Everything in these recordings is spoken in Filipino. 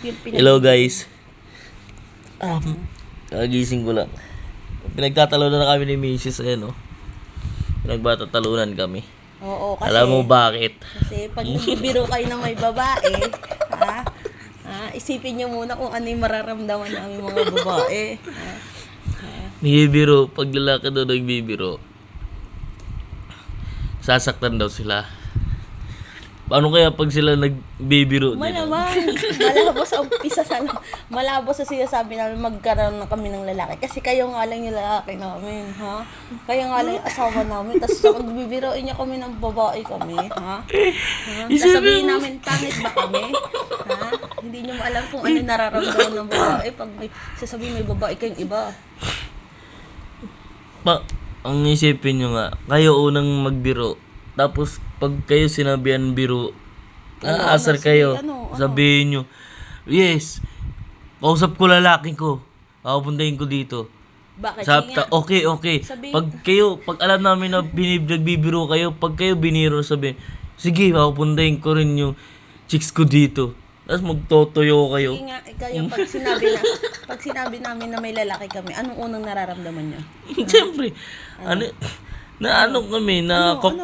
Hello guys. Kagising ko lang. Pinagtatalunan na kami ni Mrs. Ayan o. Pinagtatalunan kami. Oo, kasi... Alam mo bakit? Kasi pag nagbibiro kayo ng may babae, isipin nyo muna kung ano yung mararamdaman ng aming mga babae. Nagbibiro, pag lalaki daw nagbibiro, sasaktan daw sila. Paano kaya pag sila nagbibiro din? Malamang, malabo sa sinasabi namin magkaroon na kami ng lalaki. Kasi kayo nga lang yung lalaki namin, ha? Kayo nga lang yung asawa namin. Tapos magbibiroin niya kami ng babae kami, ha? Sasabihin namin, pangit ba kami? Ha? Hindi niyo alam kung ano nararamdaman ng babae pag may sasabihin may babae kayong iba. Ang isipin nyo nga, kayo unang magbiro. Tapos, pag kayo sinabihan biro, aasar kayo. Sabihin nyo, yes, kausap ko lalaki ko. Papuntahin ko dito. Bakit? Okay. Pag alam namin na nagbibiro kayo, pag kayo biniro, sabihin, sige, papuntahin ko rin yung chicks ko dito. Tapos magtotoyo kayo. Sige nga, kayo, pag sinabi namin na may lalaki kami, anong unang nararamdaman nyo? Siyempre,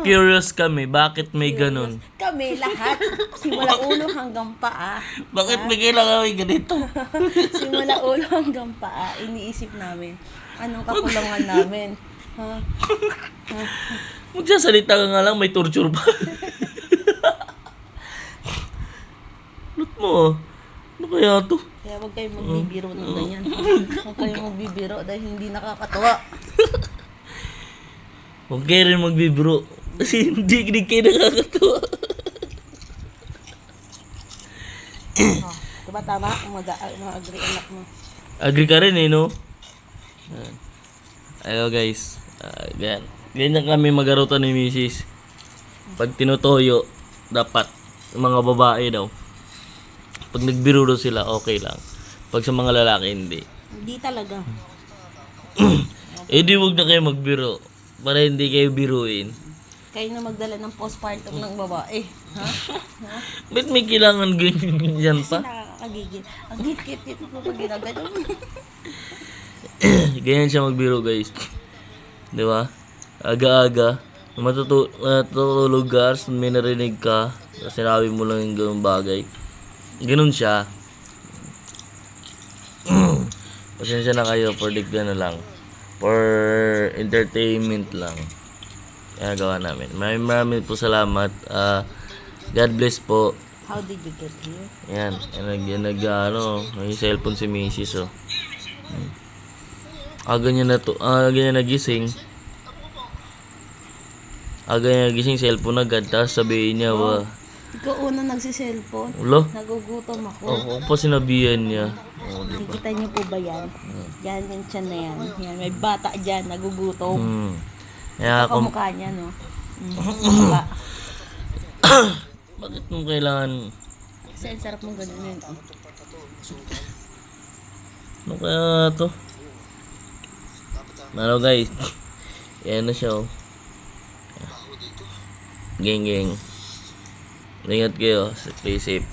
curious kami, bakit may ganun? Kami, lahat, simula ulo hanggang paa. Bakit may kailangan kami ganito? Simula ulo hanggang paa, iniisip namin, anong kakulangan namin? Ha? Magsasalita ka nga lang, may torture pa. Lut mo, ano kaya to? Kaya huwag kayong magbibiro ng ganyan. Huwag kayong magbibiro dahil hindi nakakatawa. Huwag kayo rin magbibiro. Kasi hindi kayo nakakatawa. Diba tama? Mag-agree anak mo. Agree ka rin no? Ayo guys. Ganyan kami magarutan ni Mrs. Pag tinutoyo, dapat mga babae daw. Pag nagbiro daw sila, okay lang. Pag sa mga lalaki, hindi. Hindi talaga. Di huwag na kayo magbiro. Para hindi kayo biruin. Kayo na magdala ng postpartum ng babae. Ha? Ba't may kailangan ganyan pa? Kasi nakakagigil. Ang hit-hit mo pag ginagano. Ganyan siya magbiro guys. Di ba? Aga-aga. Matutulog ka, may narinig ka. Sinabi mo lang yung ganung bagay. Ganun siya. Pasensya na kayo for lang. For entertainment lang. Kaya gawa namin. Maraming po salamat. God bless po. How did you get here? Yan. May cellphone si Mrs. Ganyan nagising. Ganyan nagising, cellphone agad. Tapos sabihin niya, Ikaw una nagsiselfon. Ulo? Nagugutom ako. Ako pa sinabihan niya. Nakikita niyo po ba yan? Yan yung tiyan na yan. Yan, may bata dyan, nagugutom. Kaya Kamukha niya, no? Bakit mo kailangan... Kasi ang sarap mong ganun yun. Ano kaya to? Ano guys? Yan na siya. Geng. Ingat kayo. Stay safe.